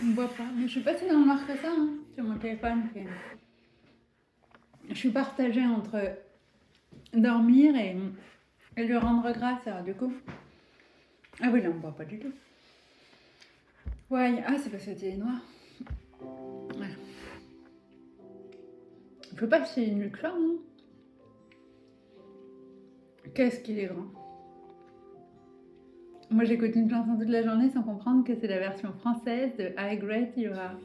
ne voit pas. Mais je suis pas si noire que ça, hein, sur mon téléphone. Je suis partagée entre dormir et le rendre grâce. Alors, du coup. Ah oui, là, on ne voit pas du tout. Ouais, ah, c'est parce que t'es noir. Ouais. Il faut pas que c'est une clown, hein. Qu'est-ce qu'il est grand. Moi, j'écoute une chanson toute la journée sans comprendre que c'est la version française de I Great You Are.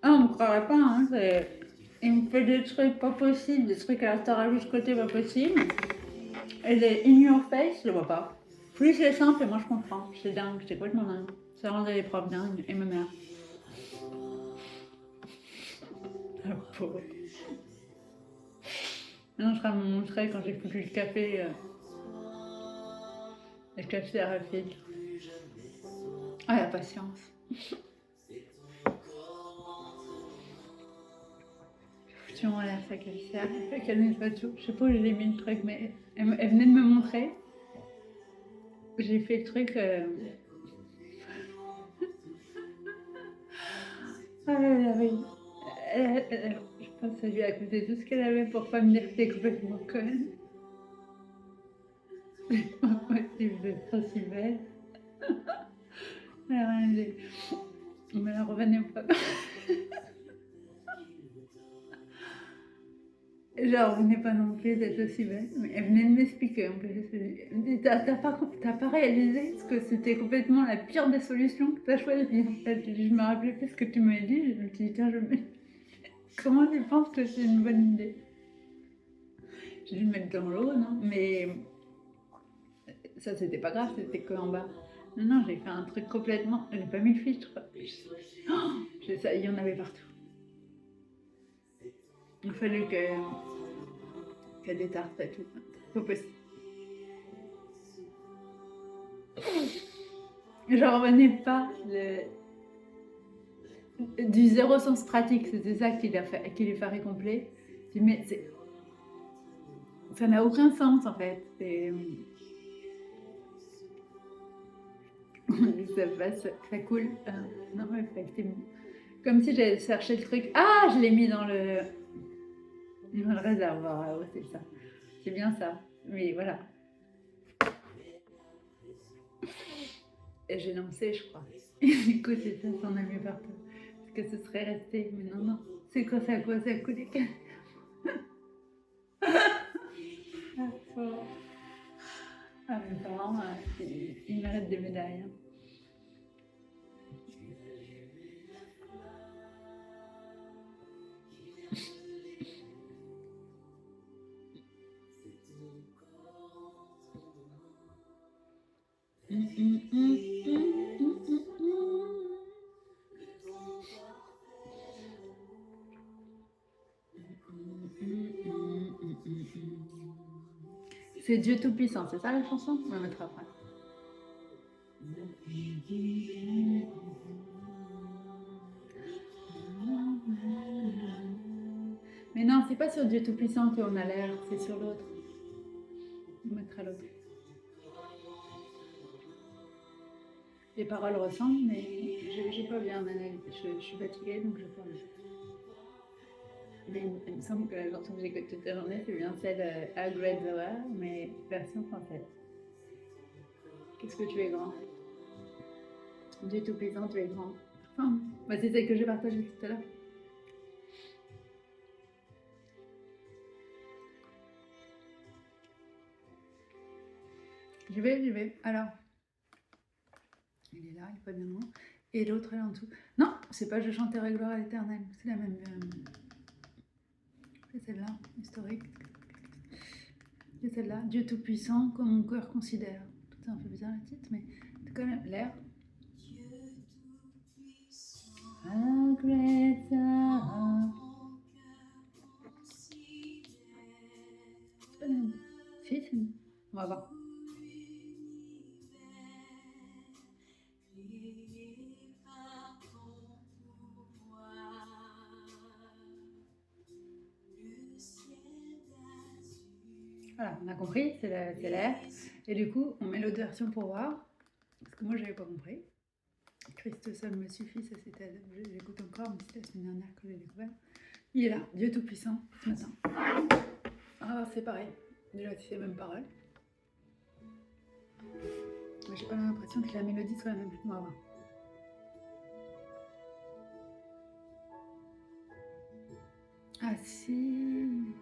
Ah, on me croirait pas, hein. Il me fait des trucs pas possibles, des trucs à la Star Wars côté pas possible. Et les In Your Face, je le vois pas. Plus c'est simple, et moi je comprends. C'est dingue, c'est complètement dingue. Ça rendait les profs dingues, et ma mère. Ah, pauvre. Non, je serai me montrer quand j'ai foutu le café. Le café à filtre. Ah, la patience. Tu m'en l'air sa cafetière. Elle fait calmer pas tout. Je sais pas où j'ai mis le truc, mais elle venait de me montrer. J'ai fait le truc. Ah là là, oui. Je pense que ça lui a coûté tout ce qu'elle avait pour pas me dire que t'es complètement conne. Moi, tu me fais pas si belle. Alors, mais elle revenait pas. Genre, revenait pas non plus d'être aussi belle. Mais elle venait de m'expliquer en plus. Elle me dit, t'as pas réalisé ce que c'était complètement la pire des solutions que t'as choisies. En fait, je me rappelais plus ce que tu m'avais dit. Je me suis dit, tiens, comment tu penses que c'est une bonne idée? J'ai dû me mettre dans l'eau, non? Mais ça, c'était pas grave, c'était que en bas. Non, non, j'ai fait un truc complètement. J'ai pas mis le filtre. Oh, ça, il y en avait partout. Il fallait qu'elle détarte et tout. Pas possible. J'en revenais pas du zéro sens pratique. C'était ça qui lui paraît complet. Je dis, mais ça n'a aucun sens en fait. Ça passe, ça coule. Non, effectivement. Comme si j'avais cherché le truc. Ah, je l'ai mis dans le réservoir. Ah, ouais, c'est ça. C'est bien ça. Mais voilà. Et j'ai lancé, je crois. Et du coup, c'est ça, s'en a mis partout. Parce que ce serait resté. Mais non, non. C'est quoi ça, quoi ça coulé. Ah, fort. Ah, mes parents, ils méritent des médailles, hein. C'est Dieu Tout-Puissant, c'est ça la chanson? On va mettre après. Mais non, c'est pas sur Dieu Tout-Puissant qu'on a l'air, c'est sur l'autre. On mettra l'autre. Les paroles ressemblent, mais j'ai pas bien analysé. Je suis fatiguée, donc je parle. Mais il me semble que la chanson que j'écoute toute la journée, c'est bien celle A Great the War, mais version française. Qu'est-ce que tu es grand? Dieu Tout-Puissant, tu es grand. Enfin, bah c'est celle que j'ai partagée tout à l'heure. J'y vais, j'y vais. Alors, il est là, il est pas bien loin. Et l'autre est en dessous. Non, c'est pas Je chanterai gloire à l'éternel. C'est la même. C'est celle-là, historique. C'est celle-là, Dieu Tout-Puissant, comme mon cœur considère. C'est un peu bizarre le titre, mais c'est quand même l'air. A great hour. C'est pas la même. Si, c'est une. On va voir. Voilà, on a compris, c'est l'air. Et du coup, on met l'autre version pour voir. Parce que moi, j'avais pas compris. Christ seul me suffit, ça c'était, j'écoute encore, mais c'était la semaine dernière que j'ai découvert. Il est là, Dieu Tout-Puissant, ce matin. Ah, c'est pareil, déjà tu sais même paroles. J'ai pas l'impression que la mélodie soit la même. On va voir. Ah si.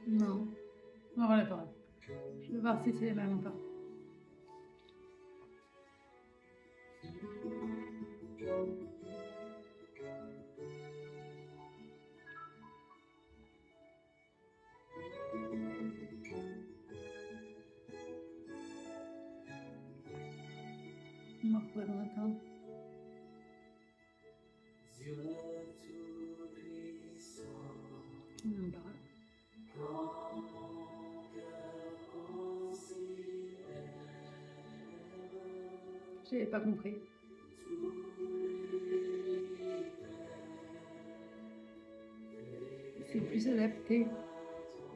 Non. On va voir la parole. Je vais voir si c'est les mêmes ou pas. On va pouvoir l'entendre. Même parole. J'avais pas compris. C'est plus adapté.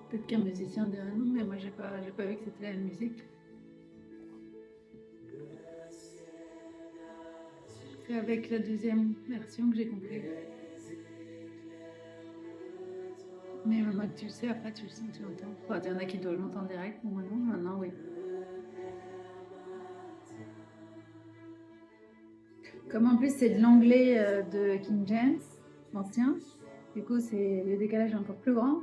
Peut-être qu'un musicien dirait non, mais moi j'ai pas vu que c'était la même musique. C'est avec la deuxième version que j'ai compris. Mais maintenant que tu le sais, après tu l'entends. Enfin, il y en a qui doivent l'entendre direct, moi non, maintenant oui. Comme en plus c'est de l'anglais de King James, ancien, du coup c'est le décalage est encore plus grand.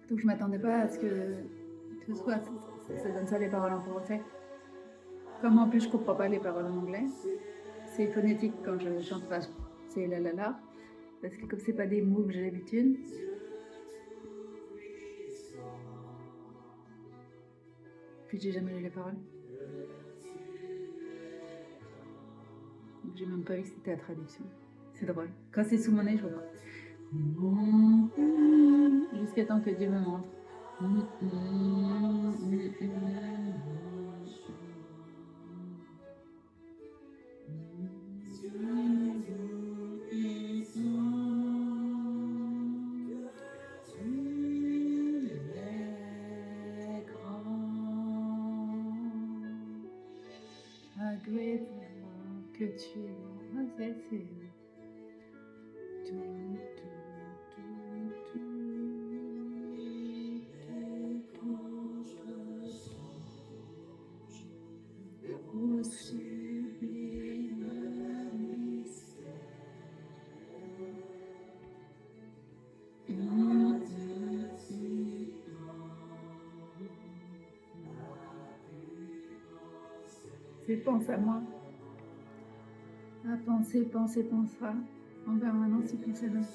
Donc je m'attendais pas à ce que ce soit, ça donne ça les paroles en français. Comme en plus je comprends pas les paroles en anglais, c'est phonétique quand je chante pas, c'est la, parce que comme c'est pas des mots que j'ai l'habitude. Puis j'ai jamais lu les paroles. Donc j'ai même pas vu que c'était la traduction. C'est drôle. Quand c'est sous mon nez, je vois pas. Jusqu'à temps que Dieu me montre. Que tu es, c'est c'est pense à moi. À penser, penser, pensera. En permanence, il pense à nous.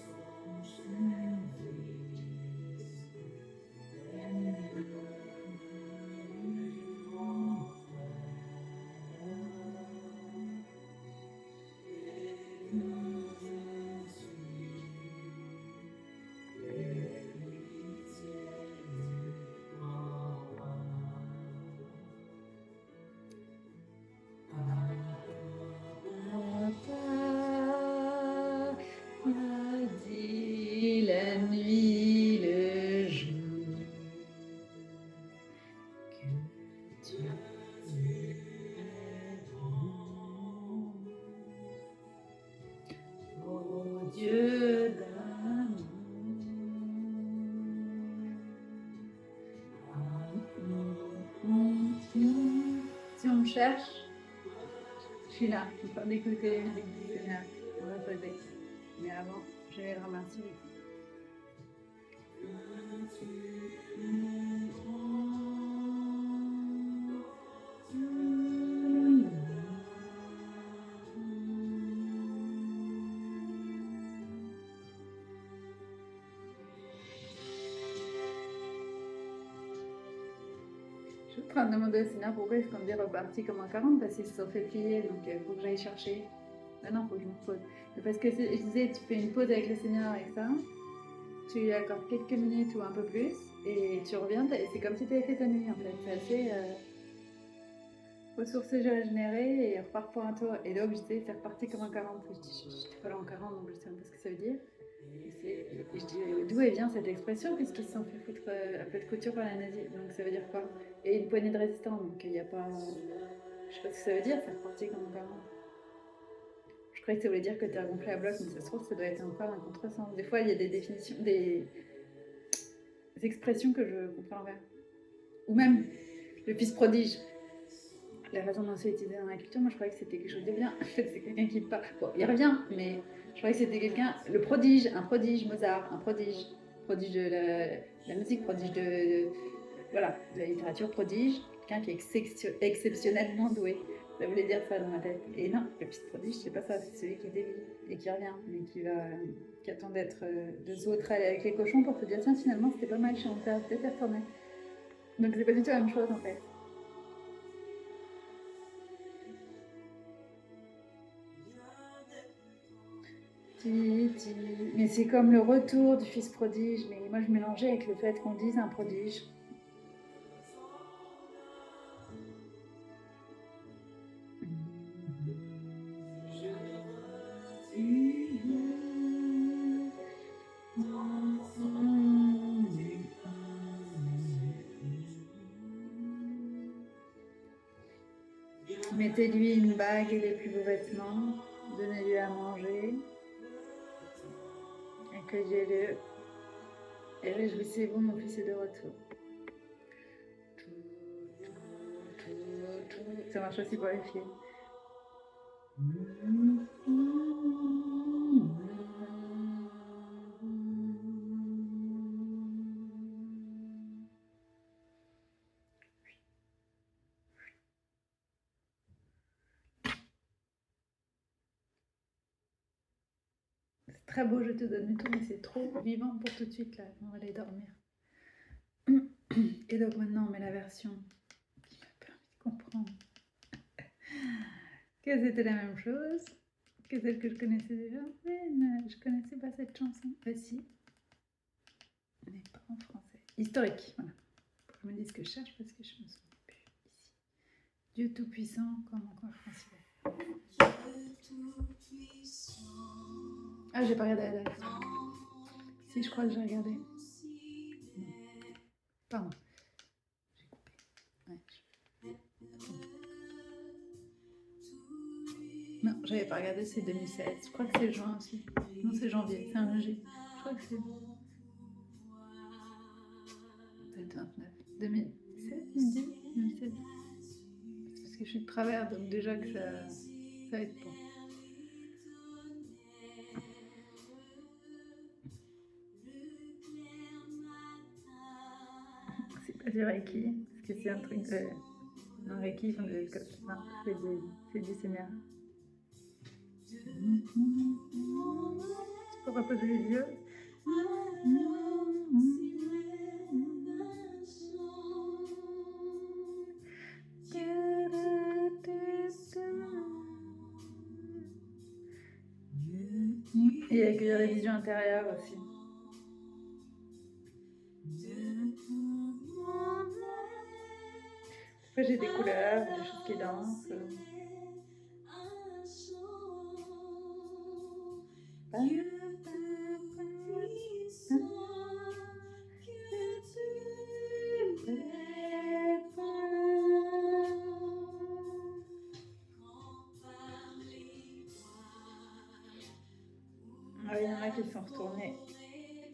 La nuit, le jour, que tu es bon, ô Dieu d'amour. Si on me cherche, je suis là, je suis en train d'écouter les musiques du Seigneur, on va poser. Mais avant, je vais le remercier. Je suis en train de demander au Seigneur pourquoi est-ce qu'on est reparti comme en 40 parce qu'ils se sont fait plier, donc il faut que j'aille chercher. Ah non, il faut que je me pose. Parce que je disais, tu fais une pause avec le Seigneur avec ça, tu lui accordes quelques minutes ou un peu plus, et tu reviens, et c'est comme si tu avais fait ta nuit en fait. C'est assez. ressources et régénérées et repart pour un tour. Et donc, j'étais, c'est reparti comme un 40. Je dis, j'étais pas là en 40, donc je sais même pas ce que ça veut dire. Et je dis, d'où elle vient cette expression puisqu'ils se sont fait foutre à plat de couture par la nazie. Donc, ça veut dire quoi? Et une poignée de résistants, donc il n'y a pas. Je sais pas ce que ça veut dire, c'est reparti comme un 40. Je croyais que ça voulait dire que tu as gonflé à bloc, mais ça se trouve, ça doit être encore un contresens. Des fois, il y a des définitions, des expressions que je comprends l'envers. Ou même le fils prodige. La façon dont c'est utilisé dans la culture, moi je croyais que c'était quelque chose de bien. En fait, c'est quelqu'un qui parle. Bon, il revient, mais je croyais que c'était quelqu'un. Le prodige, un prodige, Mozart, un prodige. Prodige de la musique, prodige voilà, de la littérature, prodige. Quelqu'un qui est exceptionnellement doué. Ça voulait dire ça dans ma tête. Et non, le fils prodige, c'est pas ça. C'est celui qui dévie et qui revient, mais qui attend d'être de se vautrer avec les cochons pour se dire tiens, finalement, c'était pas mal chez mon père, peut-être y retourner. Donc c'est pas du tout la même chose en fait. Mais c'est comme le retour du fils prodige. Mais moi, je mélangeais avec le fait qu'on dise un prodige. Mettez-lui une bague et les plus beaux vêtements. Donnez-lui à manger. Accueillez-le. Et réjouissez-vous, mon fils est de retour. Ça marche aussi pour les filles. C'est très beau, je te donne le tout, mais c'est trop vivant pour tout de suite là. On va aller dormir. Et donc maintenant on met la version qui m'a permis de comprendre que c'était la même chose que celle que je connaissais déjà. Mais je connaissais pas cette chanson. Si, mais pas en français. Historique, voilà. Pour que je me dise ce que je cherche parce que je me souviens plus ici. Dieu Tout-Puissant, comme encore français. Ah, j'ai pas regardé la date. Si, je crois que j'ai regardé. Non. Pardon. J'ai coupé. Ouais. Non, j'avais pas regardé, c'est 2016. Je crois que c'est juin aussi. Non, c'est janvier, c'est un G. Je crois que c'est. Peut-être 29. 2017, 2016. C'est parce que je suis de travers, donc déjà que ça aide pas. C'est pas du Reiki, parce que c'est un truc de. Un Reiki, enfin, non, c'est du Seigneur. Tu peux reposer les yeux. Et accueillir les visions intérieures aussi. Après j'ai des couleurs, des choses qui dansent. Ah, il y en a qui sont retournés.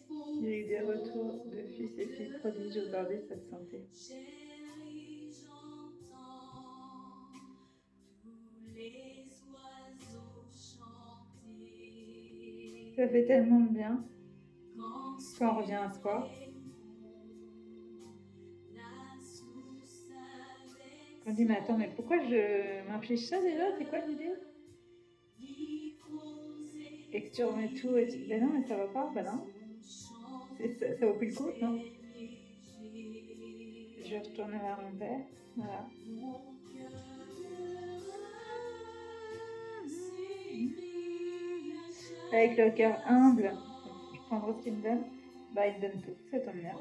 Il y a eu des retours de fils et filles prodiges au bord de cette santé. Ça fait tellement de bien quand on revient à soi. On dit mais attends, mais pourquoi je m'inflige ça déjà? C'est quoi l'idée? Et que tu remets tout et tu dis ben non mais ça va pas, ben non. Ça vaut plus le coup, non? Je vais retourner vers mon père, voilà. Avec le cœur humble, je prendrai ce qu'il me donne. Bah il me donne tout, ça tombe bien.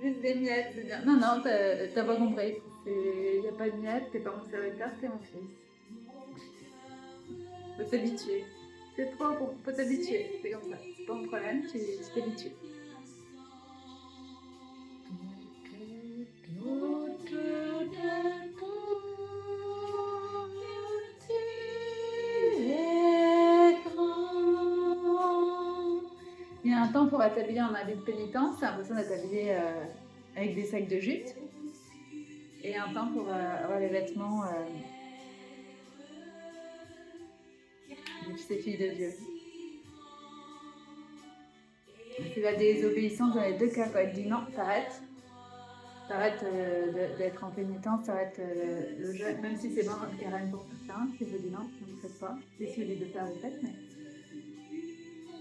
Juste des miettes, c'est bien. Non, non, t'as pas compris. Il n'y a pas de miettes, t'es pas mon serviteur, t'es mon fils. Faut t'habituer. C'est trop bon, faut t'habituer. C'est comme ça. C'est pas un problème, tu t'habitues. Il y a un temps pour t'habiller en habit de pénitence, t'as l'impression d'être habillé avec des sacs de jute. Et un temps pour avoir les vêtements de fils et filles de Dieu. C'est la désobéissance dans les deux cas. Elle dit non, t'arrêtes. T'arrêtes d'être en pénitence, t'arrêtes le jeûne, même si c'est bon dans le carême pour certains. Si je dis non, ne le faites pas. Et si vous dites de faire, vous faites, mais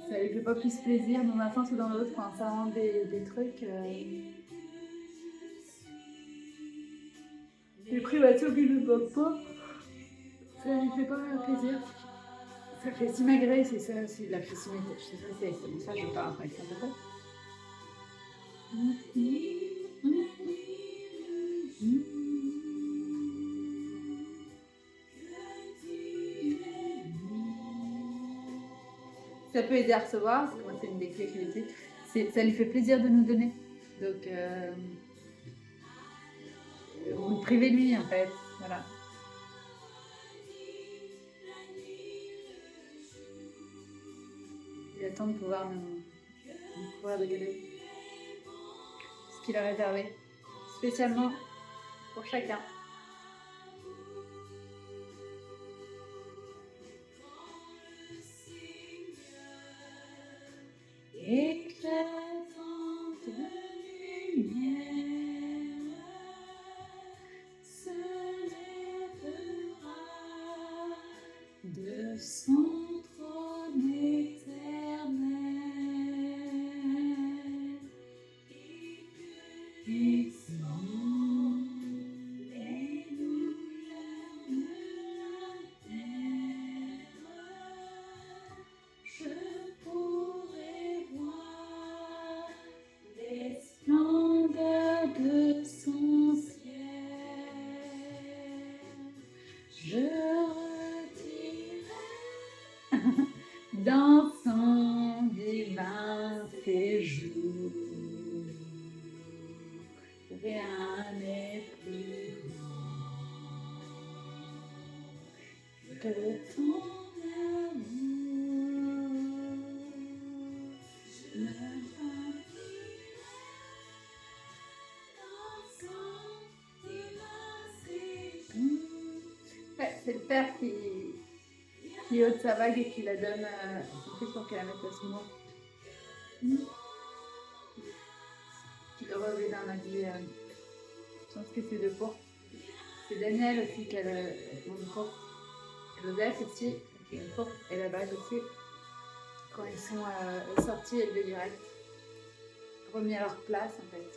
ça lui fait pas plus plaisir dans un sens ou dans l'autre quand ça rend des trucs. Des privations qui ne voient pas, ça lui fait pas plaisir. Ça fait si maigrer, c'est ça, c'est la facilité. Je sais pas, c'est pour ça que je parle avec ça un peu. Ça peut aider à recevoir, parce que moi c'est une des clés que j'utilise. Ça lui fait plaisir de nous donner. Donc vous le privez de lui en fait. Voilà. Il attend de pouvoir nous couvrir de cadeaux. Ce qu'il a réservé. Spécialement pour chacun. Éclatante lumière se lèvera de son trône éternel et dans son divin séjour. Rien n'est plus grand que ton amour. Ouais, c'est le père qui ôte sa bague et qui la donne à son fils pour qu'elle la mette à son mort. Qui le revêt d'un habit, je pense que c'est de pourpre. C'est Daniel aussi qui a le nom de pourpre. Joseph aussi, qui a une pourpre, et la bague aussi. Quand ils sont sortis élevés direct, remis à leur place en fait.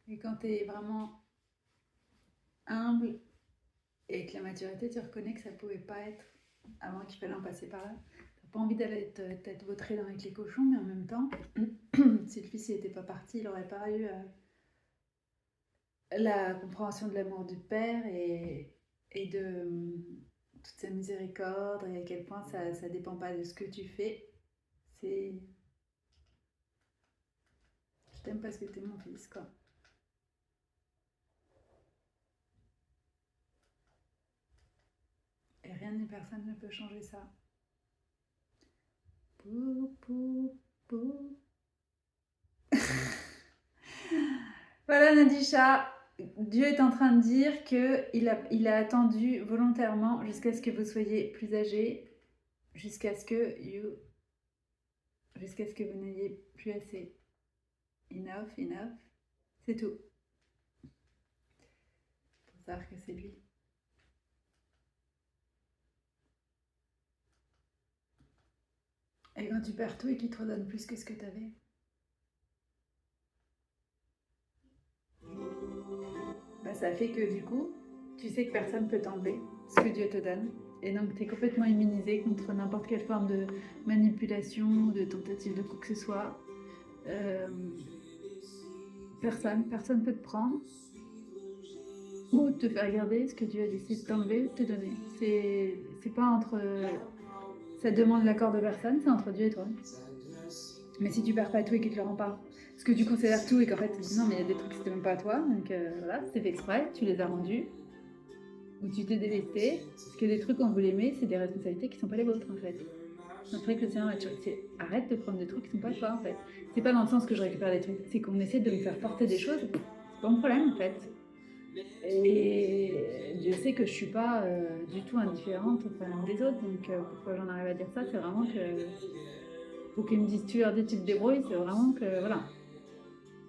Et quand tu es vraiment humble et que la maturité, tu reconnais que ça pouvait pas être avant qu'il fallait en passer par là. T'as pas envie d'aller tête vautrée avec les cochons, mais en même temps, si le fils n'était pas parti, il aurait pas eu la compréhension de l'amour du père et de toute sa miséricorde et à quel point ça dépend pas de ce que tu fais. C'est je t'aime parce que t'es mon fils, quoi. Et rien ni personne ne peut changer ça. Pou, pou, pou. Voilà Nadisha, Dieu est en train de dire qu'il a attendu volontairement jusqu'à ce que vous soyez plus âgés, jusqu'à ce que vous n'ayez plus assez. Enough, c'est tout. Pour savoir que c'est lui. Et quand tu perds tout et qu'il te redonne plus que ce que tu avais, bah ça fait que du coup, tu sais que personne ne peut t'enlever. ce que Dieu te donne. Et donc, tu es complètement immunisé contre n'importe quelle forme de manipulation, de tentative de quoi que ce soit. Personne peut te prendre ou te faire garder ce que Dieu a décidé de t'enlever ou de te donner. C'est pas entre... Ça demande l'accord de personne, c'est entre Dieu et toi. Mais si tu perds pas tout et qu'il te le rend pas, parce que tu considères tout et qu'en fait, non, mais il y a des trucs qui c'était même pas à toi, donc voilà, c'était fait exprès, tu les as rendus, ou tu t'es délesté, parce que des trucs qu'on voulait aimer, c'est des responsabilités qui sont pas les vôtres en fait. C'est vrai que le Seigneur arrête de prendre des trucs qui sont pas toi en fait. C'est pas dans le sens que je récupère des trucs, c'est qu'on essaie de me faire porter des choses, c'est pas mon problème en fait. Et Dieu sait que je suis pas du tout indifférente aux problèmes des autres, donc pourquoi j'en arrive à dire ça, c'est vraiment que pour qu'ils me disent tu te débrouilles, c'est vraiment que voilà.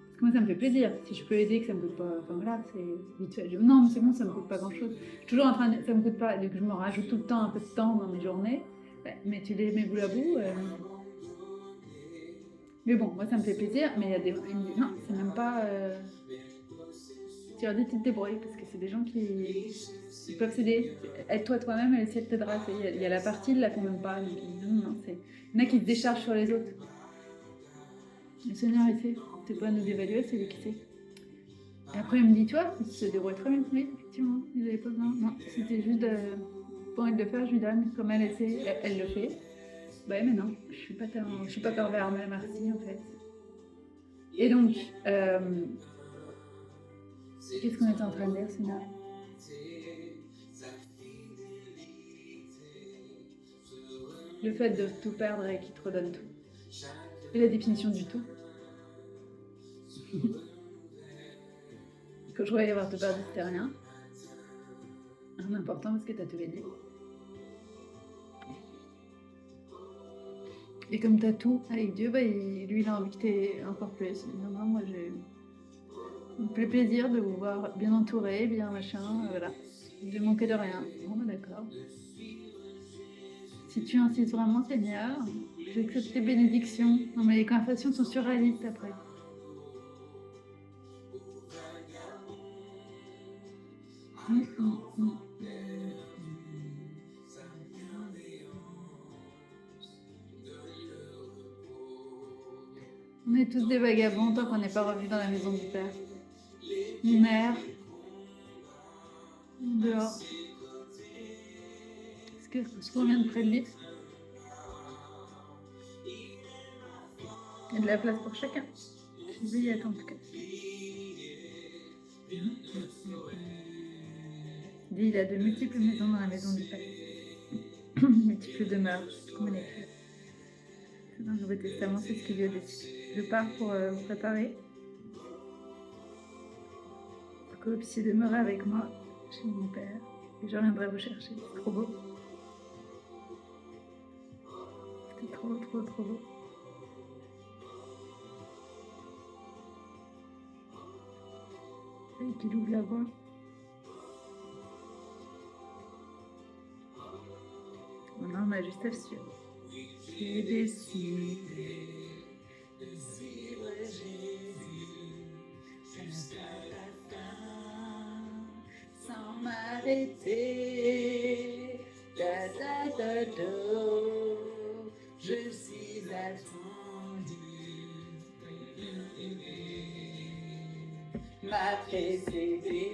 Parce que moi ça me fait plaisir, si je peux aider, que ça me coûte pas, enfin voilà, c'est vite fait. Non mais c'est bon, ça me coûte pas grand chose. Je suis toujours en train de, ça me coûte pas, donc je me rajoute tout le temps un peu de temps dans mes journées, mais tu les mets bout à bout. Mais bon, moi ça me fait plaisir, mais il y a des gens qui me disent non, c'est même pas. Tu leur dis tu te débrouilles, parce que c'est des gens qui ils peuvent s'aider. Aide-toi toi-même, elle essaie de t'aider. Il y a la partie, ils la font même pas. Donc, non, il y en a qui se déchargent sur les autres. Le Seigneur, il sait. C'est pas à nous d'évaluer, c'est lui qui sait. Et après, il me dit, tu vois, il se débrouille très bien. Oui, effectivement, ils n'avaient pas besoin. Non, c'était juste pour elle de le faire, je lui donne. Comme elle sait, elle le fait. Bah, mais non, je suis pas pervers, mais merci, en fait. Et donc, qu'est-ce qu'on était en train de dire, Seigneur? Le fait de tout perdre et qu'il te redonne tout. Et la définition du tout. Quand je voyais avoir tout perdu, c'était rien. Rien d'important parce que t'as tout gagné. Et comme t'as tout avec Dieu, bah, lui, il a envie que t'aies encore plus. Non, non, moi, ça me fait plaisir de vous voir bien entouré, bien machin, voilà. J'ai manqué de rien. Bon, bah, d'accord. Si tu insistes vraiment, Seigneur, j'accepte tes bénédictions. Non, mais les conversations sont surréalistes après. On est tous des vagabonds tant qu'on n'est pas revenus dans la maison du Père. Une mère, dehors. Est-ce qu'on vient de près de lui? Il y a de la place pour chacun. Je vais y être en tout cas. Il y a de multiples maisons dans la maison du Père. Multiples demeures, comme on écrit. Dans le Nouveau Testament, c'est ce qu'il Dieu dit. Je pars pour vous préparer. Pour que vous puissiez demeurer avec moi chez mon Père. Et je reviendrai vous chercher. C'est trop beau. C'est trop, trop, trop beau. Et qu'il ouvre la voie. Maintenant, on a juste à suivre. J'ai décidé de suivre Jésus jusqu'à la fin, sans m'arrêter. Da da da da, je suis attendu. M'a précédé.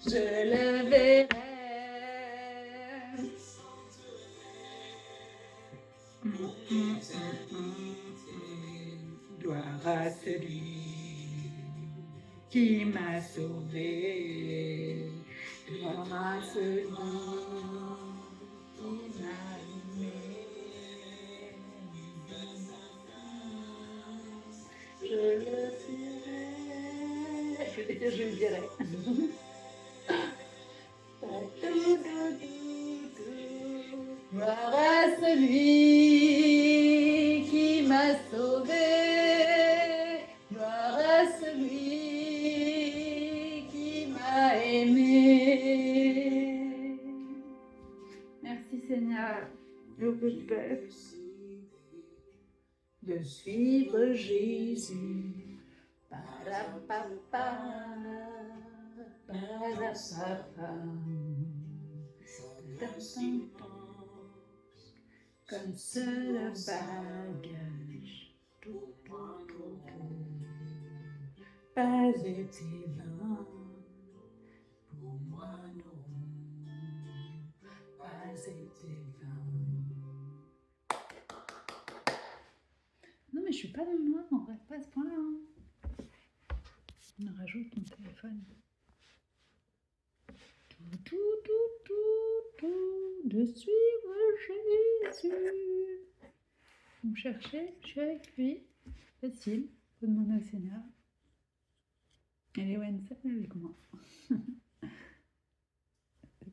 Je le verrai. Gloire à celui qui m'a sauvé. Gloire à celui qui m'a aimé. Je le dirai. Je le dirai. Gloire à celui qui m'a sauvé, gloire à celui qui m'a aimé. Merci Seigneur, je vous prie. de suivre Jésus. Parapapa, parapapa. Comme seul bagage, pas été vain, pour moi non, pas été vain. Non mais je suis pas dans le noir, on reste pas à ce point-là. Hein. On rajoute ton téléphone. Tout, de suivre Jésus. Vous me cherchez, je suis avec lui. Facile, faut demander au Seigneur. Elle est one avec moi. C'est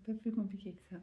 pas plus compliqué que ça.